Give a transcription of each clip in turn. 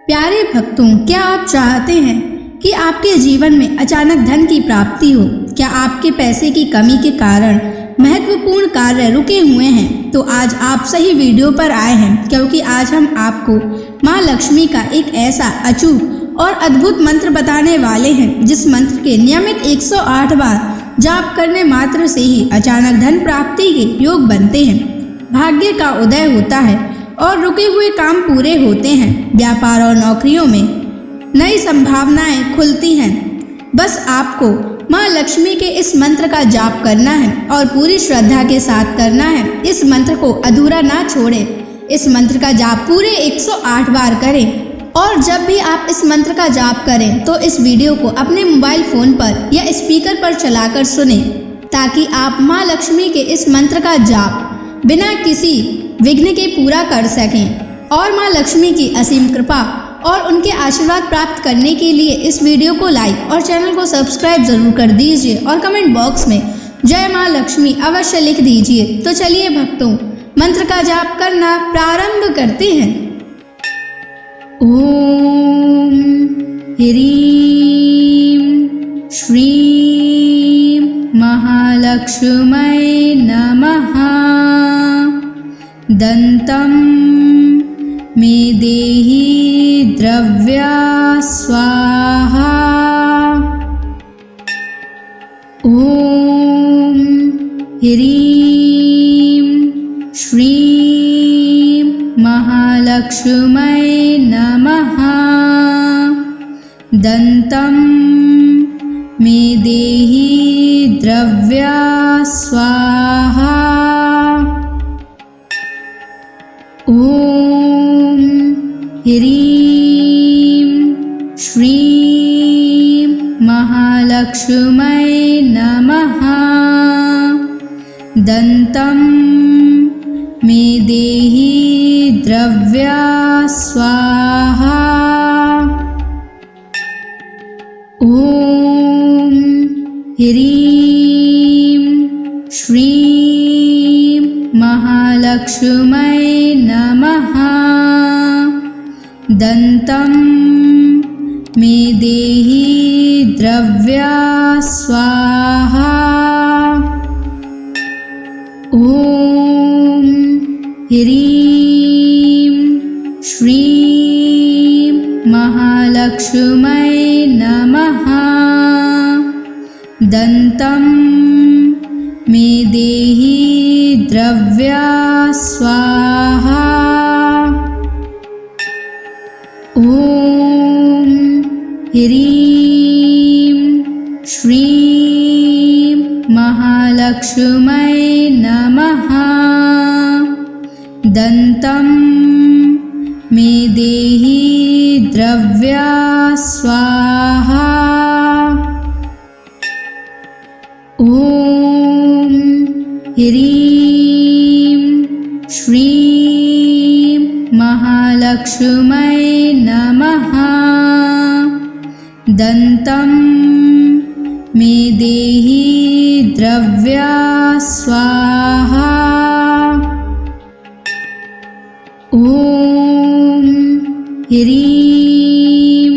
प्यारे भक्तों, क्या आप चाहते हैं कि आपके जीवन में अचानक धन की प्राप्ति हो? क्या आपके पैसे की कमी के कारण महत्वपूर्ण कार्य रुके हुए हैं? तो आज आप सही वीडियो पर आए हैं, क्योंकि आज हम आपको माँ लक्ष्मी का एक ऐसा अचूक और अद्भुत मंत्र बताने वाले हैं, जिस मंत्र के नियमित 108 बार जाप करने मात्र से ही अचानक धन प्राप्ति के योग बनते हैं, भाग्य का उदय होता है और रुके हुए काम पूरे होते हैं। व्यापार और नौकरियों में नई संभावनाएं खुलती हैं। बस आपको माँ लक्ष्मी के इस मंत्र का जाप करना है और पूरी श्रद्धा के साथ करना है। इस मंत्र को अधूरा ना छोड़ें। इस मंत्र का जाप पूरे 108 बार करें और जब भी आप इस मंत्र का जाप करें तो इस वीडियो को अपने मोबाइल फोन पर या स्पीकर पर चलाकर सुनें, ताकि आप माँ लक्ष्मी के इस मंत्र का जाप बिना किसी विघ्न के पूरा कर सकें। और माँ लक्ष्मी की असीम कृपा और उनके आशीर्वाद प्राप्त करने के लिए इस वीडियो को लाइक और चैनल को सब्सक्राइब जरूर कर दीजिए और कमेंट बॉक्स में जय माँ लक्ष्मी अवश्य लिख दीजिए। तो चलिए भक्तों, मंत्र का जाप करना प्रारंभ करते हैं। ओम ह्रीं श्रीं महालक्ष्मै नमः। दन्तं मे देहि द्रव्या स्वाहा। ओम ह्रीं श्रीं महालक्ष्मै नमः। दन्तं मे देहि द्रव्या स्वाहा। ओम ह्रीं श्रीं महालक्ष्मै नमः। दन्तं मे देहि द्रव्या स्वाहा। ओम ह्रीं श्रीं महालक्ष्मै नमः। दन्तं मे देहि द्रव्या स्वाहा। ओम ह्रीं श्रीं महालक्ष्मै नमः। दन्तं मे देहि द्रव्या स्वाहा। ओम ह्रीं श्रीं महालक्ष्मै नमः। दन्तं मे देहि द्रव्या स्वाहा। ओम ह्रीं श्रीं महालक्ष्मै नमः। दन्तं मे देहि द्रव्या स्वाहा। ओम ह्रीं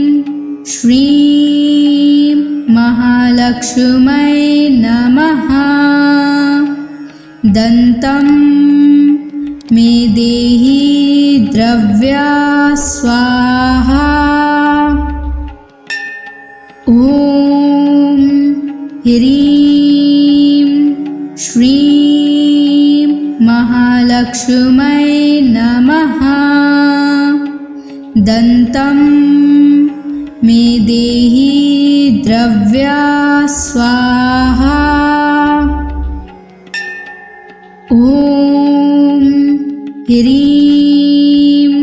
श्रीं महालक्ष्मै नमः। दन्तं मे देहि द्रव्या स्वाहा। ओम ह्रीं श्रीं महालक्ष्मै नमः। दन्तं मे देहि द्रव्या स्वाहा। ओम ह्रीं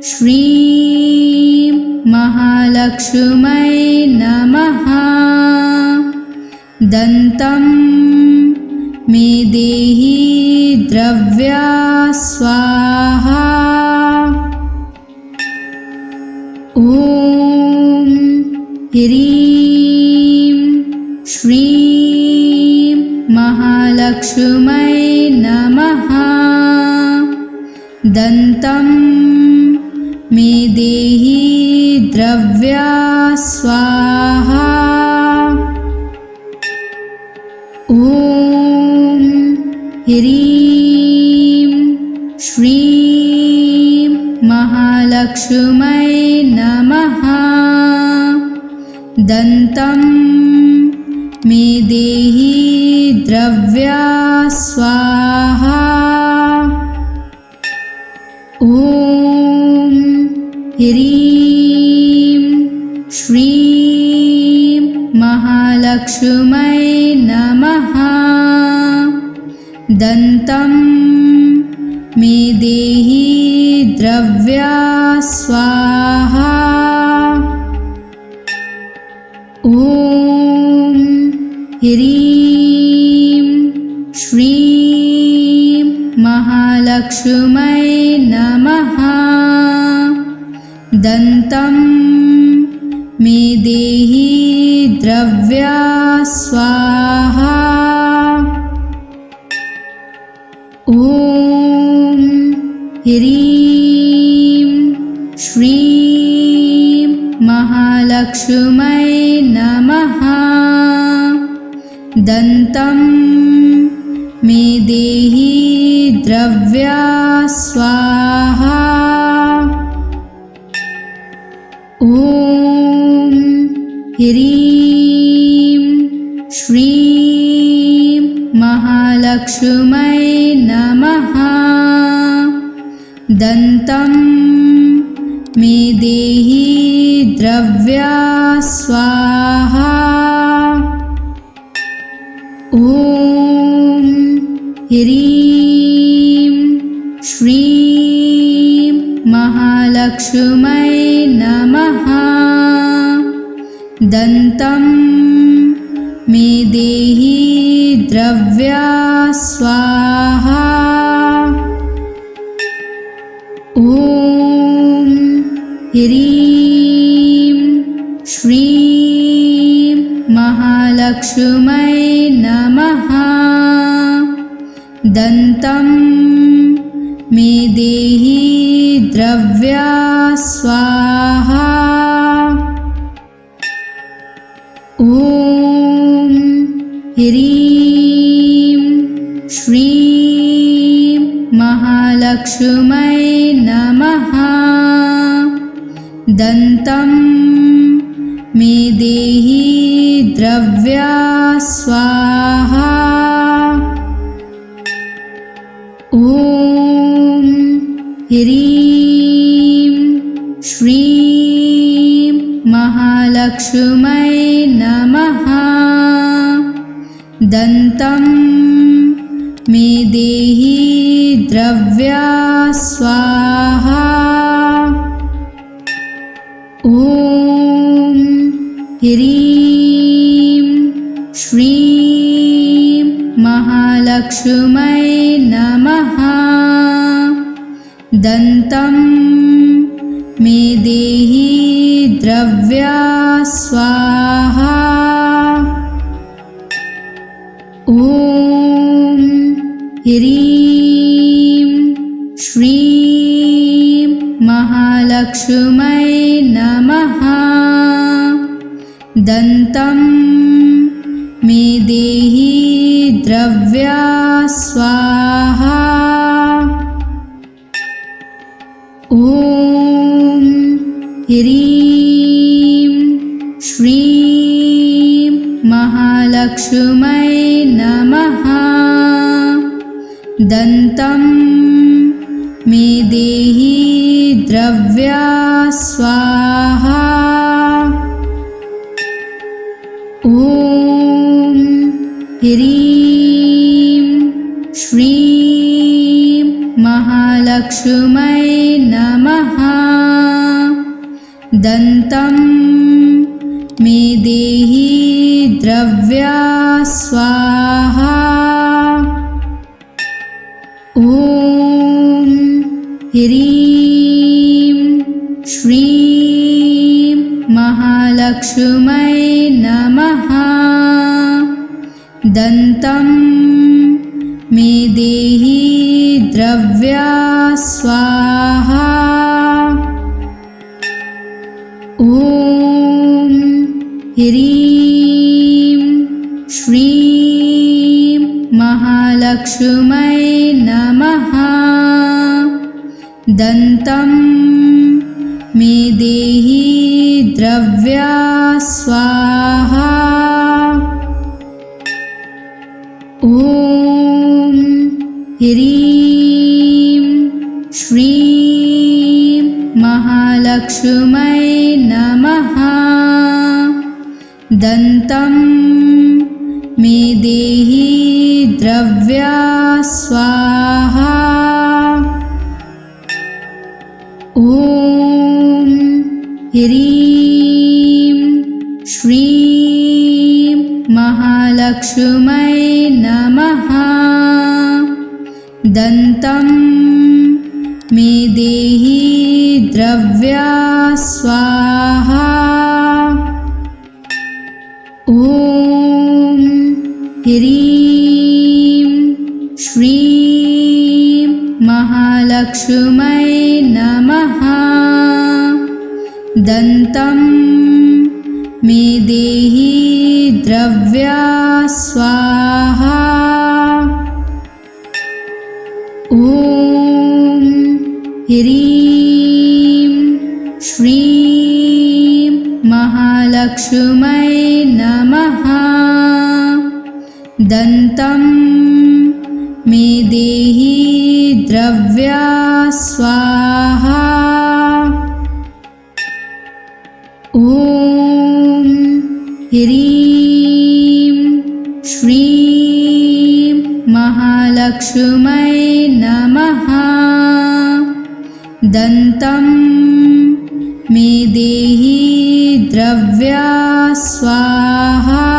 श्रीं महालक्ष्मै नमः। दन्तं मे देहि द्रव्या स्वाहा। ओम ह्रीं श्रीं महालक्ष्मै नमः। दन्तं मे देहि ह्रीं श्रीं महालक्ष्मै नमः। दन्तं मे देहि द्रव्या स्वाहा। ॐ ह्रीं श्रीं महालक्ष्मै नमः। दन्तं मे देहि द्रव्या स्वाहा। ॐ ह्रीं श्रीं महालक्ष्मै नमः। दन्तं मे देहि द्रव्या स्वाहा। ॐ ह्रीं श्रीं महालक्ष्मै नमः। दन्तं मे देहि द्रव्या स्वाहा। ॐ ह्रीं श्रीं महालक्ष्मै नमः। दन्तं मे देहि द्रव्या स्वाहा। ॐ ह्रीं श्रीं महालक्ष्मै नमः। दन्तं मे देहि द्रव्या स्वाहा। ॐ ह्रीं श्रीं महालक्ष्मै नमः। दन्तं मे देहि द्रव्या स्वाहा। ॐ ह्रीं श्रीं महालक्ष्मै नमः। दन्तं मे देहि द्रव्या स्वाहा। ॐ ह्रीं श्रीं महालक्ष्मै नमः। दन्तं मे देहि द्रव्या स्वाहा। ॐ ह्रीं श्रीं महालक्ष्मै नमः। दन्तं मे देहि द्रव्या स्वाहा। ॐ ह्रीं श्रीं महालक्ष्मै नमः। दन्तं मे देहि द्रव्या स्वाहा। ॐ ह्रीं श्रीं महालक्ष्मै नमः। दन्तं मे देहि द्रव्या स्वाहा। ॐ ह्रीं श्रीं महालक्ष्मै नमः। दन्तं मे देहि द्रव्या स्वाहा। ॐ ह्रीं श्रीं महालक्ष्मै नमः। दन्तं मे देहि द्रव्या स्वाहा। ॐ ह्रीं श्रीं महालक्ष्मै महालक्ष्मै नमः। दन्तं मे देहि द्रव्या स्वाहा। ॐ ह्रीं श्रीं महालक्ष्मै नमः। दन्तं मे देहि द्रव्या स्वाहा। ॐ ह्रीं श्रीं महालक्ष्मै नमः। दन्तं मे देहि द्रव्या स्वाहा। ॐ ह्रीं श्रीं महालक्ष्मै नमः। दन्तं मे देहि द्रव्या स्वाहा। ॐ ह्रीं श्रीं महालक्ष्मै नमः। दन्तं मे देहि द्रव्या स्वाहा। ॐ ह्रीं श्रीं महालक्ष्मै नमः। दन्तं मे देहि द्रव्या स्वाहा।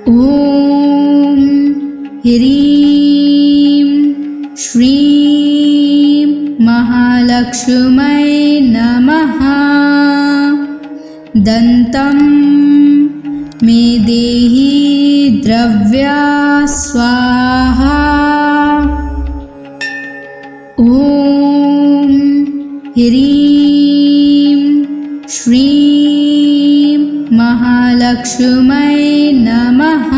ॐ ह्रीं श्रीं महालक्ष्मै नमः। दन्तं मे देहि द्रव्या स्वाहा। ॐ ह्रीं श्रीं महालक्ष्मै नमः।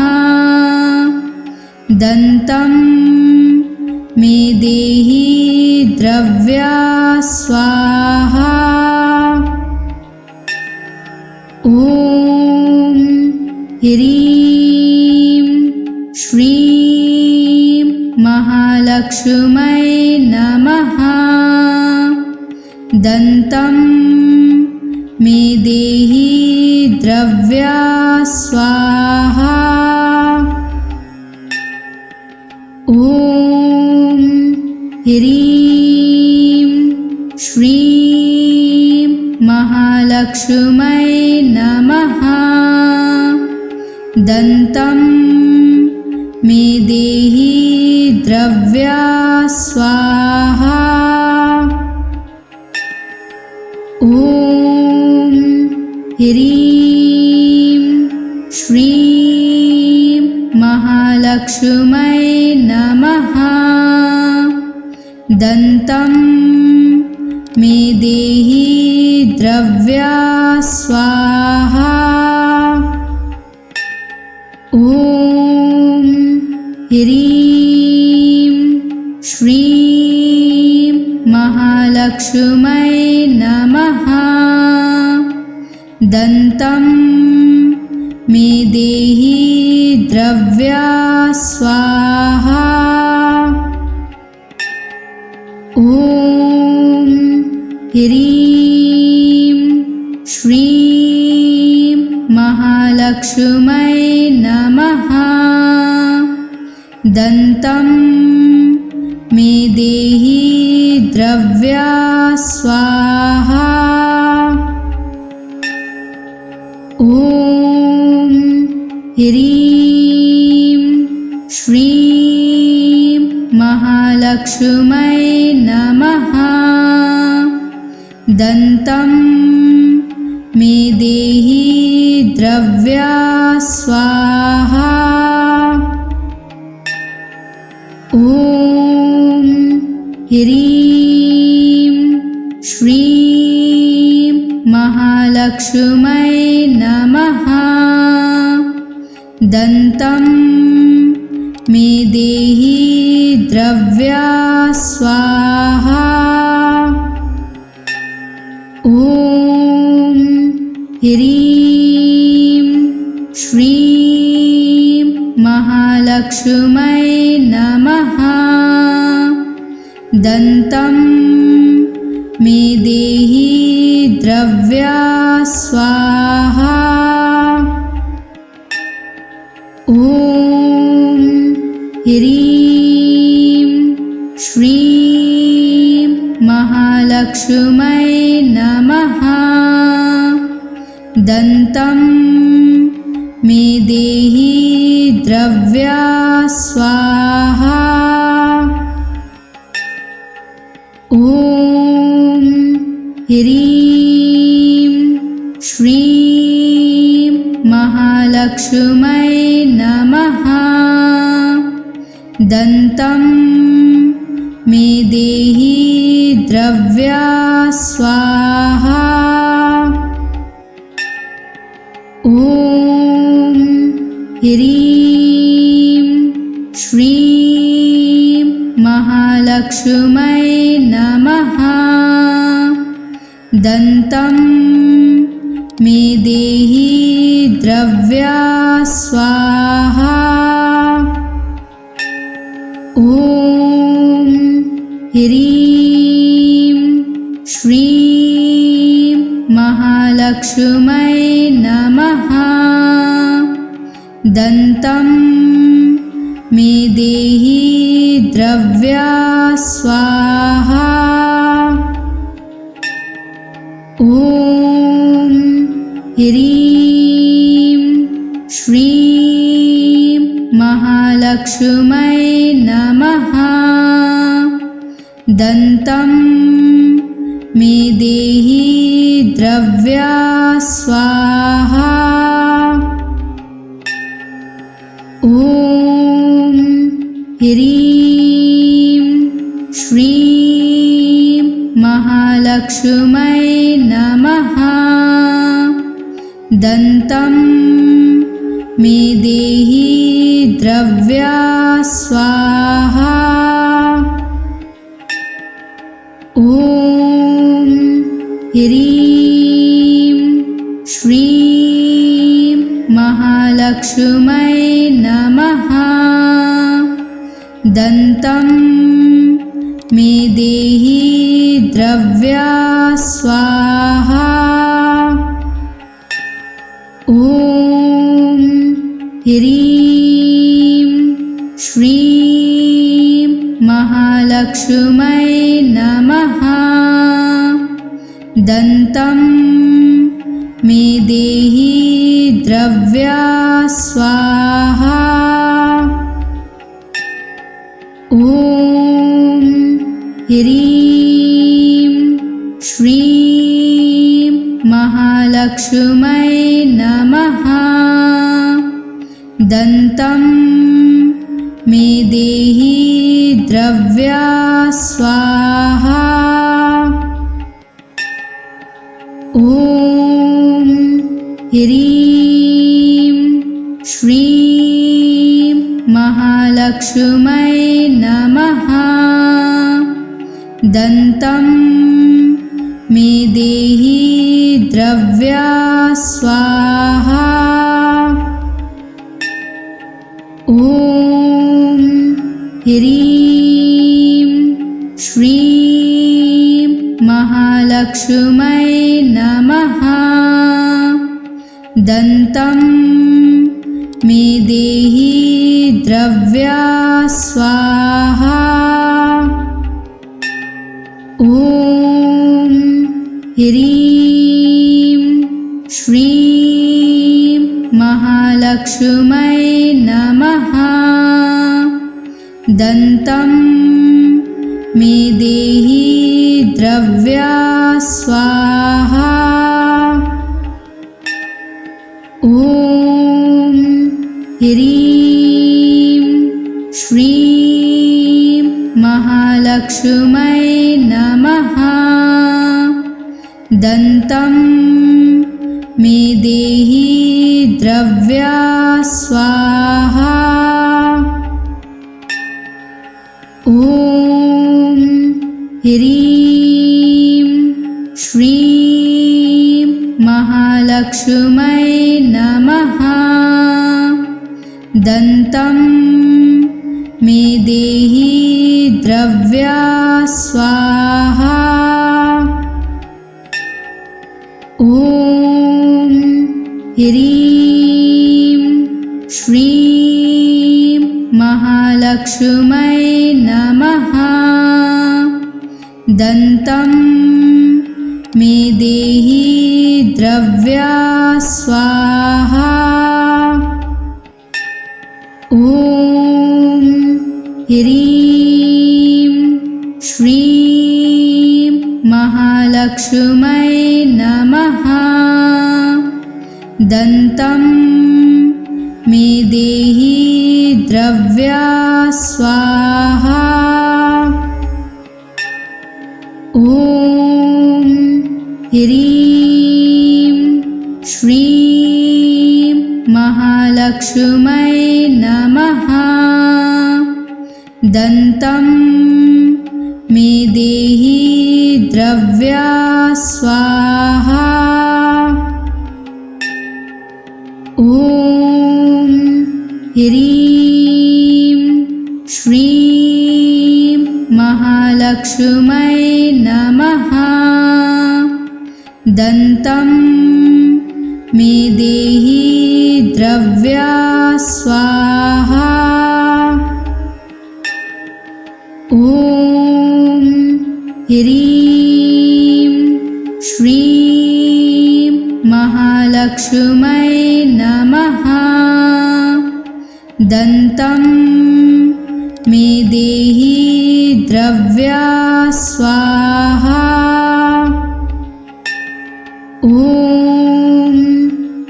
दन्तं मे देहि द्रव्या स्वाहा। ॐ ह्रीं श्रीं महालक्ष्मै नमः। दन्तं मे देहि द्रव्या स्वाहा। ॐ ह्रीं श्रीं महालक्ष्मै नमः। दन्तं मे देहि द्रव्या स्वाहा। ॐ ह्रीं श्रीं महालक्ष्मै नमः। दन्तं मे देहि द्रव्या स्वाहा। ॐ ह्रीं श्रीं महालक्ष्मै नमः। दन्तं मे देहि द्रव्या स्वाहा। ॐ ह्रीं श्रीं महालक्ष्मै नमः। दन्तं मे देहि द्रव्या स्वाहा। ॐ ह्रीं श्रीं महालक्ष्मै नमः। दन्तं मे देहि द्रव्या स्वाहा। ॐ ह्रीं श्रीं महालक्ष्मै नमः। दन्तं मे देहि द्रव्या स्वाहा। ॐ ह्रीं श्रीं महालक्ष्मै नमः। दन्तं मे देहि द्रव्या स्वाहा। ॐ ह्रीं श्रीं महालक्ष्मै नमः। दन्तं मे देहि द्रव्या स्वाहा। ॐ ह्रीं श्रीं महालक्ष्मै नमः। दन्तं मे देहि द्रव्या स्वाहा। ॐ ह्रीं श्रीं महालक्ष्मै नमः। दन्तं मे देहि द्रव्या स्वाहा। ॐ ह्रीं श्रीं महालक्ष्मै नमः। दन्तं मे देहि द्रव्या स्वाहा। ॐ ह्रीं श्रीं महालक्ष्मै नमः। दन्तं मे देहि द्रव्या स्वाहा। ॐ ह्रीं श्रीं महालक्ष्मै नमः। दन्तं मे देहि द्रव्या स्वाहा। ॐ ह्रीं श्रीं महालक्ष्मै नमः। दन्तं मे देहि द्रव्या स्वाहा। ॐ ह्रीं श्रीं महालक्ष्मै नमः। दन्तं मे देहि द्रव्या स्वाहा। ॐ ह्रीं श्रीं महालक्ष्मै नमः। दन्तं मे देहि द्रव्या स्वाहा। ॐ ह्रीं श्रीं महालक्ष्मै नमः। दन्तं मे देहि द्रव्या स्वाहा। ॐ ह्रीं श्रीं महालक्ष्मै नमः। दन्तं मे देहि द्रव्या स्वाहा। ॐ ह्रीं श्रीं महालक्ष्मै नमः। दन्तं मे देहि द्रव्या स्वाहा। ॐ ह्रीं श्रीं महालक्ष्मै नमः। दन्तं मे देहि द्रव्या स्वाहा। ह्रीं श्रीं महालक्ष्मै नमः। दन्तं मे देहि द्रव्या स्वाहा। ॐ ह्रीं श्रीं महालक्ष्मै नमः। दन्तं मे देहि द्रव्या स्वाहा। ॐ ह्रीं श्रीं महालक्ष्मै नमः। दन्तं मे देहि द्रव्या स्वाहा। ॐ ह्रीं श्रीं महालक्ष्मै नमः। दन्तं मे देहि द्रव्या स्वाहा। ॐ ह्रीं श्रीं महालक्ष्मै नमः। दन्तं मे देहि द्रव्या स्वाहा। ॐ ह्रीं श्रीं महालक्ष्मै नमः। दन्तं मे देहि द्रव्या स्वाहा। ॐ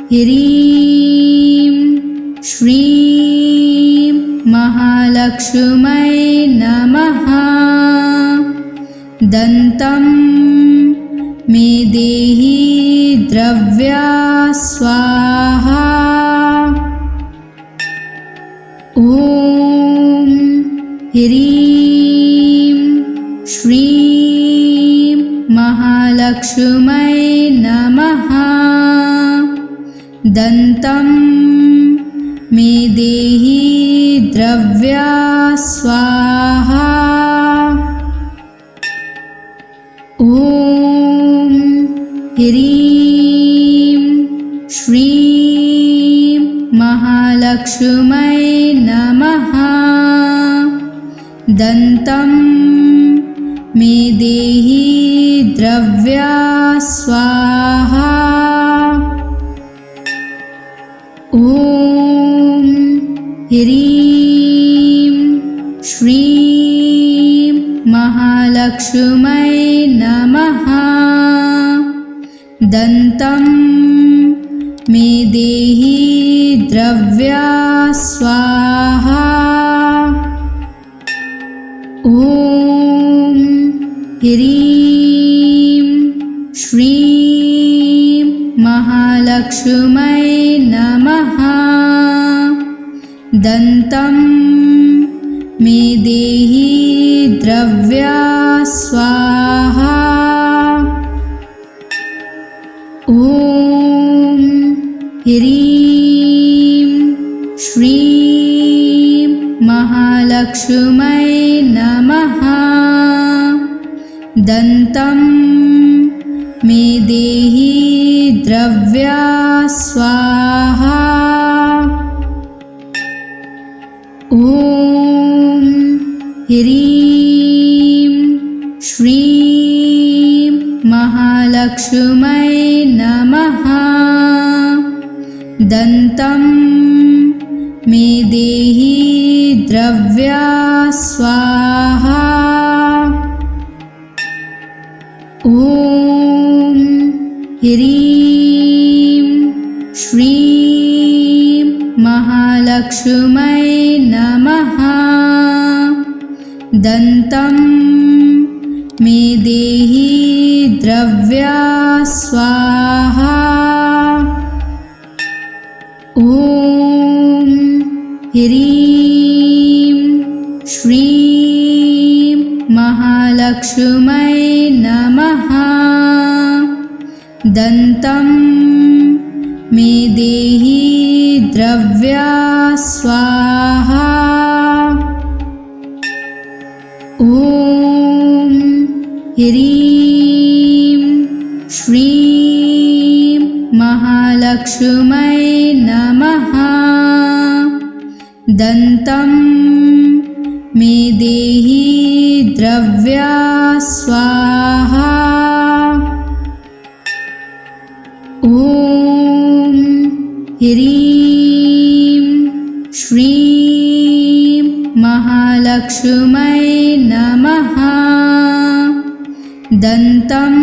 ह्रीं श्रीं महालक्ष्मै नमः। दन्तं मे देहि द्रव्या स्वाहा। ॐ ह्रीं श्रीं महालक्ष्मै नमः। दन्तं मे देहि द्रव्या स्वाहा। ॐ ह्रीं श्रीं महालक्ष्मै नमः। दन्तं मे देहि द्रव्या स्वाहा। ॐ ह्रीं श्रीं महालक्ष्मै नमः। दन्तं मे देहि द्रव्या स्वाहा। ॐ ह्रीं श्रीं महालक्ष्मै नमः। दन्तं मे देहि द्रव्या स्वाहा। ॐ ह्रीं श्रीं महालक्ष्मै नमः। दन्तं मे देहि द्रव्या स्वाहा। ॐ ह्रीं श्रीं महालक्ष्मै नमः। दन्तं मे देहि द्रव्या स्वाहा। ॐ ह्रीं श्रीं महालक्ष्मै नमः। दन्तं मे देहि द्रव्या स्वाहा। ॐ ह्रीं श्रीं महालक्ष्मै महालक्ष्मै नमः। दन्तं मे देहि द्रव्या स्वाहा। ॐ ह्रीं श्रीं महालक्ष्मै नमः। दन्तं मे देहि द्रव्या स्वाहा। ॐ ह्रीं श्रीं महालक्ष्मै नमः। दन्तं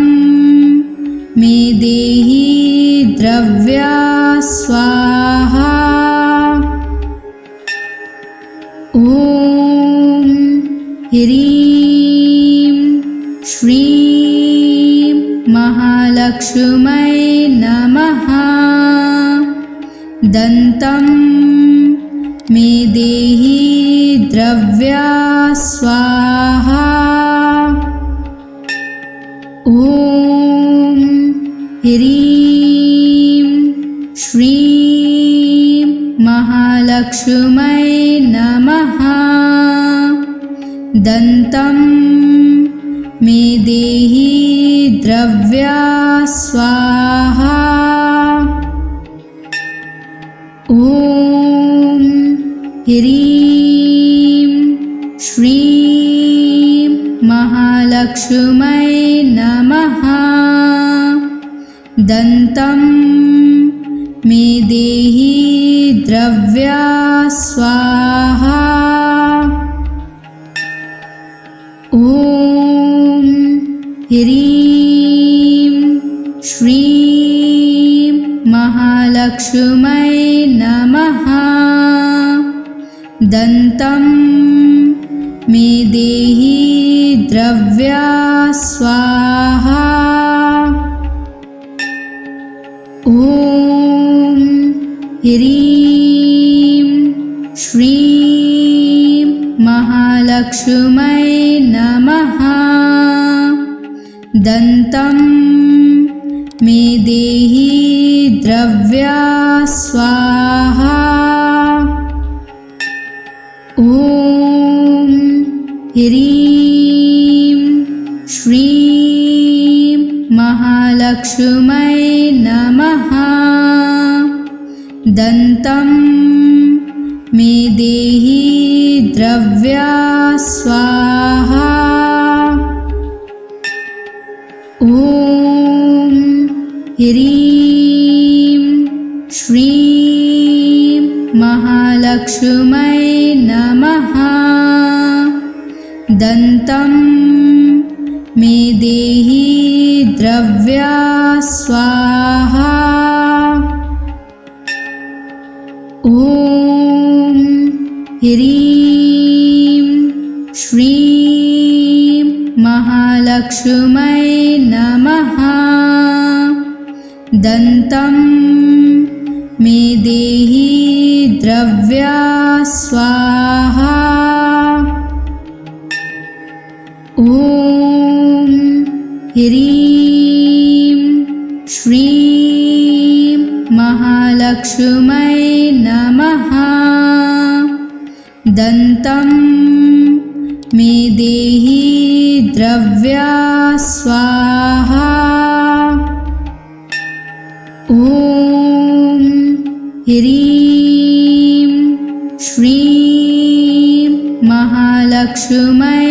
मे देहि द्रव्या स्वाहा। ॐ ह्रीं श्रीं महालक्ष्मै नमः। दन्तं मे देहि द्रव्या स्वाहा। ॐ ह्रीं श्रीं महालक्ष्मै नमः। दन्तं मे देहि द्रव्या स्वाहा। ॐ ह्रीं श्रीं महालक्ष्मै नमः। दन्तं मे देहि द्रव्या स्वाहा। ॐ ह्रीं श्रीं महालक्ष्मै नमः। दन्तं मे देहि द्रव्या स्वाहा। ॐ ह्रीं श्रीं महालक्ष्मै नमः। दन्तं मे देहि द्रव्या स्वाहा। ॐ ह्रीं श्रीं महालक्ष्मै नमः। दन्तं मे देहि द्रव्या स्वाहा। ॐ ह्रीं श्रीं महालक्ष्मै नमः। दन्तं मे देहि द्रव्या स्वाहा। ॐ ह्रीं श्रीं महालक्ष्मै नमः। दन्तं मे देहि द्रव्या स्वाहा। ॐ ह्रीं श्रीं महालक्ष्मै नमः। दन्तं मे देहि द्रव्या स्वाहा। ॐ ह्रीं श्रीं महालक्ष्मै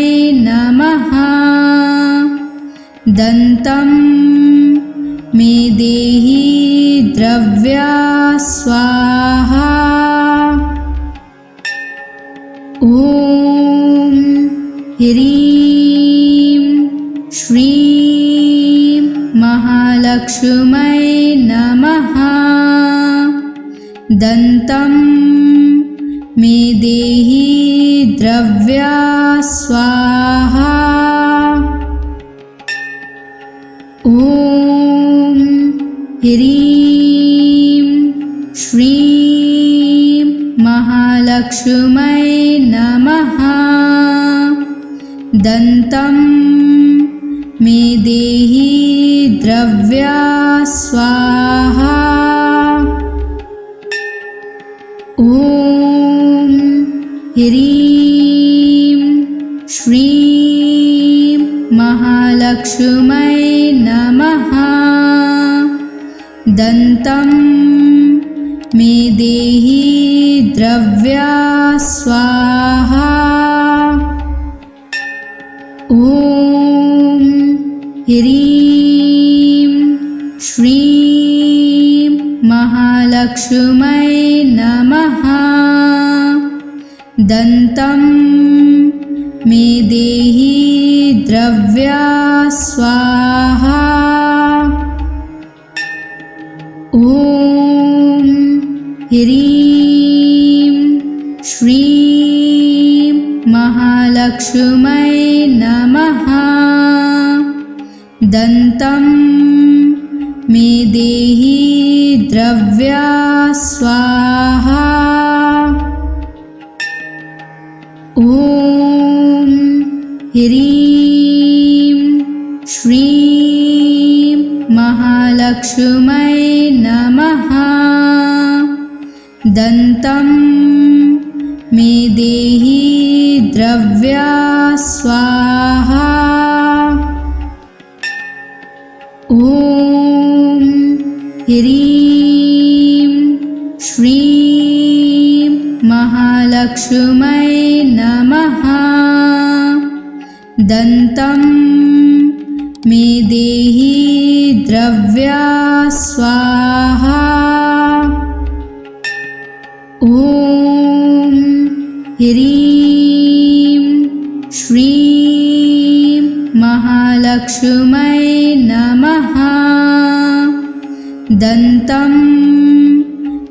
नमः। दन्तं मे देहि द्रव्या स्वाहा। ॐ ह्रीं श्रीं महालक्ष्मै नमः। दन्तं मे देहि द्रव्या स्वाहा। ॐ ह्रीं श्रीं महालक्ष्मै नमः। दन्तं मे देहि द्रव्या स्वाहा। ॐ ह्रीं श्रीं महालक्ष्मै नमः। दन्तं मे देहि द्रव्या स्वाहा। ॐ ह्रीं श्रीं महालक्ष्मै नमः। दन्तं मे देहि द्रव्या स्वाहा। ॐ ह्रीं श्रीं महालक्ष्मै नमः। दन्तं मे देहि द्रव्या स्वाहा। ॐ ह्रीं श्रीं महालक्ष्मै नमः। दन्तं मे देहि द्रव्या स्वाहा। ॐ ह्रीं श्रीं महालक्ष्मै नमः। दन्तं मे देहि द्रव्या स्वाहा। ॐ ह्रीं श्रीं महालक्ष्मै नमः। दन्तं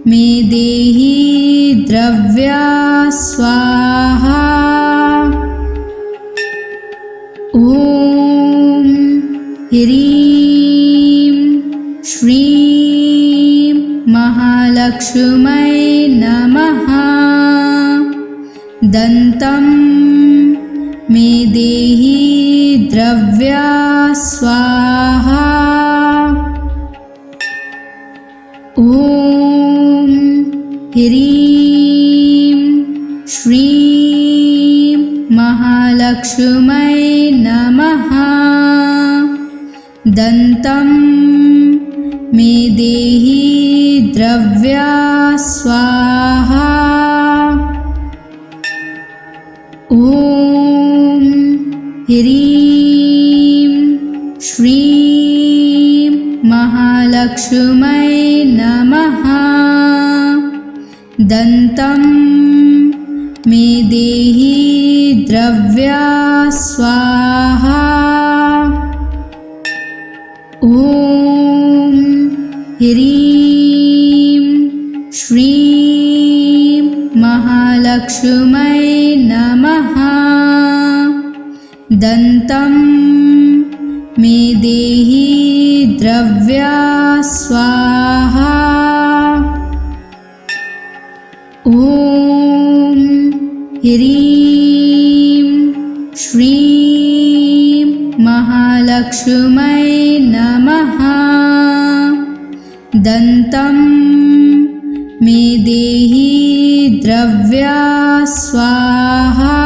मे देहि द्रव्या स्वाहा। ॐ ह्रीं श्रीं महालक्ष्मै नमः। दन्तं मे देहि द्रव्या स्वाहा। ॐ ह्रीं श्रीं महालक्ष्मै नमः। दन्तं मे देहि द्रव्या स्वाहा। ॐ ह्रीं श्रीं महालक्ष्मै नमः। दन्तं मे देहि द्रव्या स्वाहा। ॐ ह्रीं श्रीं महालक्ष्मै नमः। दन्तं मे देहि द्रव्या स्वाहा। ॐ ह्रीं श्रीं महालक्ष्मै नमः। दन्तं मे देहि द्रव्या स्वाहा।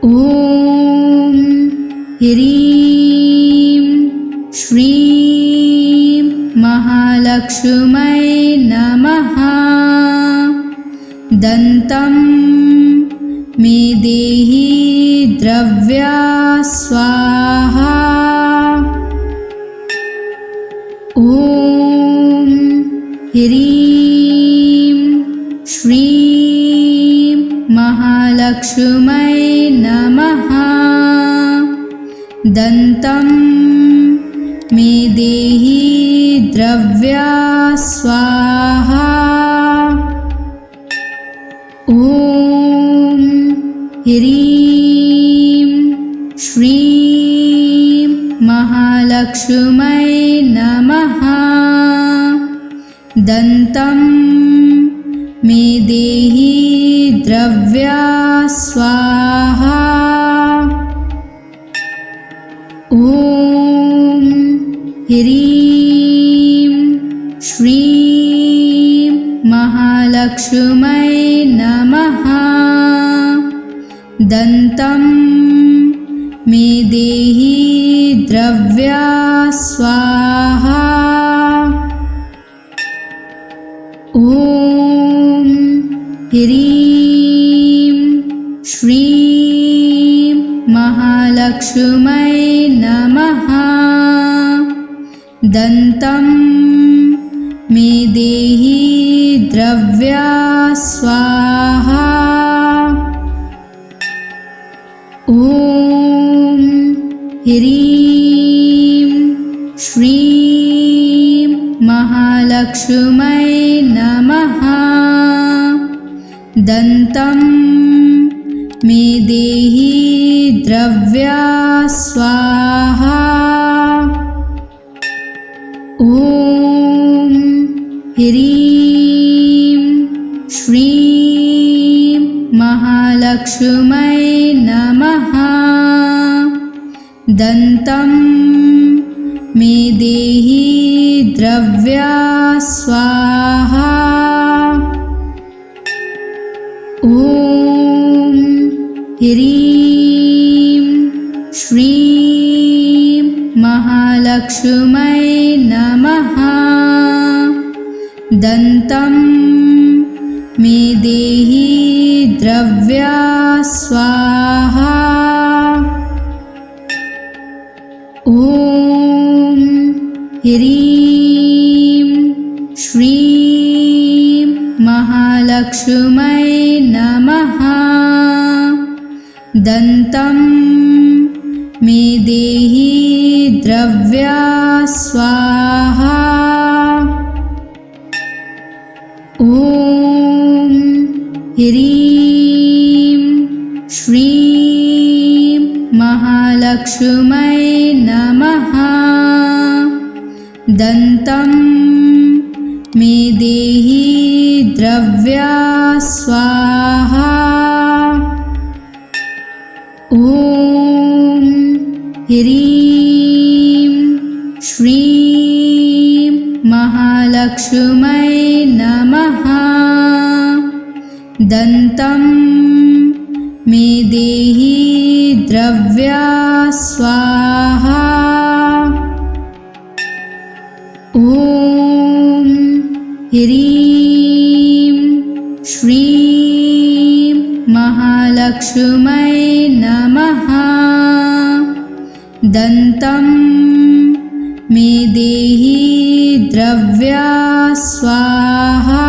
ॐ ह्रीं श्रीं महालक्ष्मै नमः। दन्तं मे देहि द्रव्या स्वाहा। ॐ ह्रीं श्रीं महालक्ष्मै नमः। दन्तं मे देहि द्रव्या स्वाहा। ॐ ह्रीं श्रीं महालक्ष्मै नमः। दन्तं मे देहि द्रव्या स्वाहा। ह्रीं श्रीं महालक्ष्मै नमः। दन्तं मे देहि द्रव्या स्वाहा। ॐ ह्रीं श्रीं महालक्ष्मै नमः। दन्तं मे देहि द्रव्या स्वाहा। ॐ ह्रीं श्रीं महालक्ष्मै नमः। दन्तं मे देहि द्रव्या स्वाहा। ॐ ह्रीं श्रीं महालक्ष्मै नमः। दन्तं मे देहि द्रव्या स्वाहा। ॐ ह्रीं श्रीं महालक्ष्मै नमः। दन्तं मे देहि द्रव्या स्वाहा। ॐ ह्रीं श्रीं महालक्ष्मै नमः। दन्तं मे देहि द्रव्या स्वाहा। ॐ ह्रीं श्रीं महालक्ष्मै नमः। दन्तं मे देहि द्रव्या स्वाहा। ॐ ह्रीं श्रीं महालक्ष्मै नमः। दन्तं मे देहि द्रव्या स्वाहा। ॐ ह्रीं श्रीं महालक्ष्मै नमः। दन्तं मे देहि द्रव्या स्वाहा।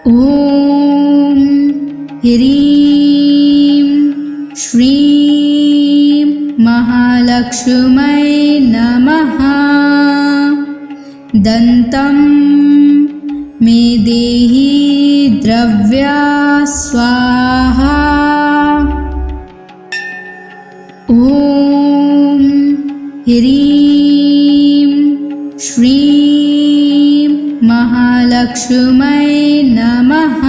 ॐ ह्रीं श्रीं महालक्ष्मै नमः। दन्तं मे देहि द्रव्या स्वाहा। ॐ ह्रीं श्रीं महालक्ष्मै नमः।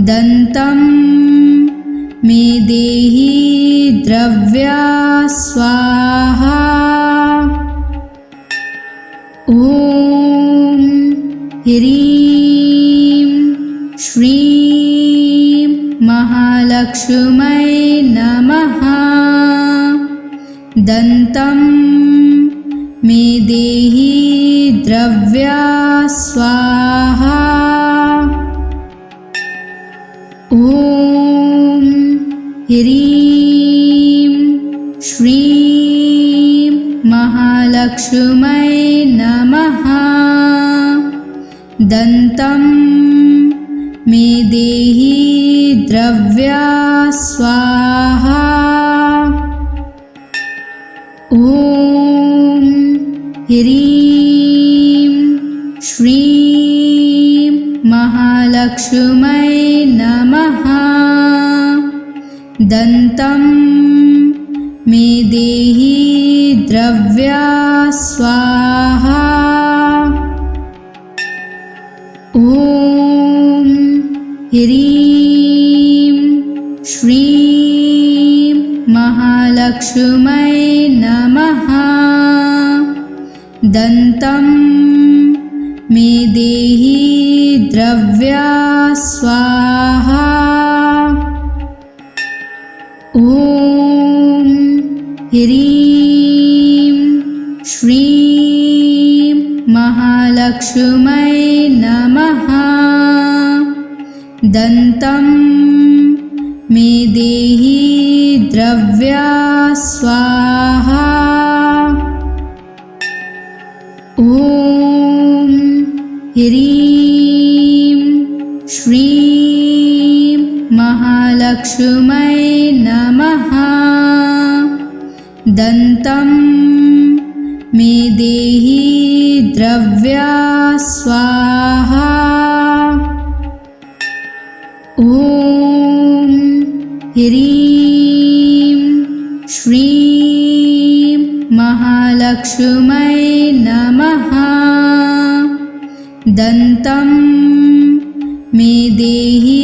दन्तं मे देहि द्रव्या स्वाहा। ॐ ह्रीं श्रीं महालक्ष्मै नमः। दन्तं मे देहि द्रव्या स्वाहा। ॐ ह्रीं श्रीं महालक्ष्मै नमः। दन्तं मे देहि द्रव्या स्वाहा। ॐ ह्रीं श्रीं महालक्ष्मै नमः। दन्तं मे देहि द्रव्या स्वाहा। ॐ ह्रीं श्रीं महालक्ष्मी महालक्ष्मै नमः। दन्तं मे देहि द्रव्या स्वाहा। ॐ ह्रीं श्रीं महालक्ष्मै नमः। दन्तं मे देहि द्रव्या स्वाहा। ॐ ह्रीं श्रीं महालक्ष्मै नमः। दन्तं मे देहि द्रव्या स्वाहा। ॐ ह्रीं श्रीं महालक्ष्मै नमः। दन्तं मे देहि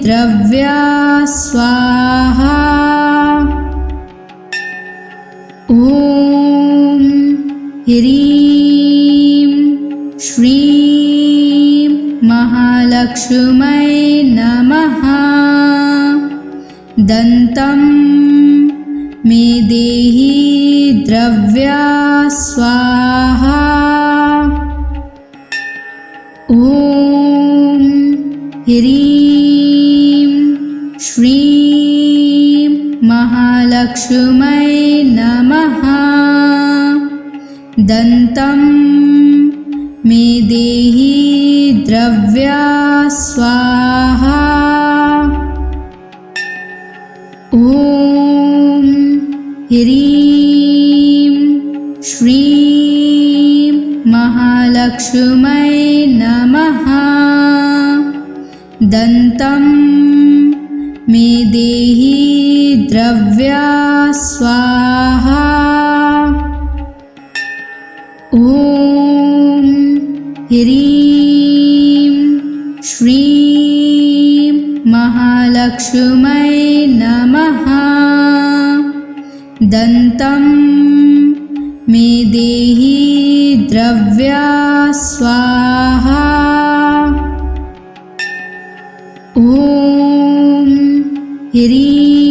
द्रव्या स्वाहा। ॐ ह्रीं श्रीं महालक्ष्मै नमः। दन्तं मे देहि द्रव्या स्वाहा। ॐ ह्रीं श्रीं महालक्ष्मै नमः। दन्तं मे देहि द्रव्या स्वाहा। ॐ ह्रीं श्रीं महालक्ष्मै नमः। दन्तं मे देहि द्रव्या स्वाहा। ॐ ह्रीं श्रीं महालक्ष्मै नमः। दन्तं मे देहि द्रव्या स्वाहा। ॐ ह्रीं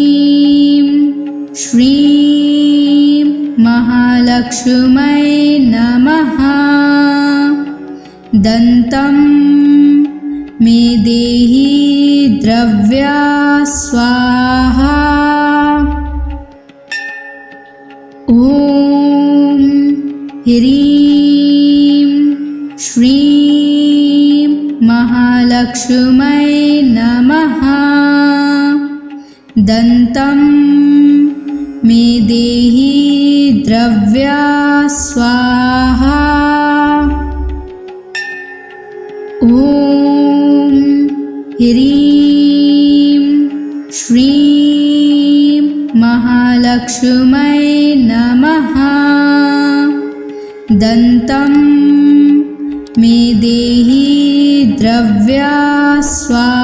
श्रीं महालक्ष्मै नमः। दन्तं मे देहि द्रव्या स्वाहा। ॐ ह्रीं श्रीं महालक्ष्मै नमः। दन्तं मे देहि द्रव्या स्वाहा। ॐ ह्रीं श्रीं महालक्ष्मै नमः। दन्तं मे देहि द्रव्या स्वाहा।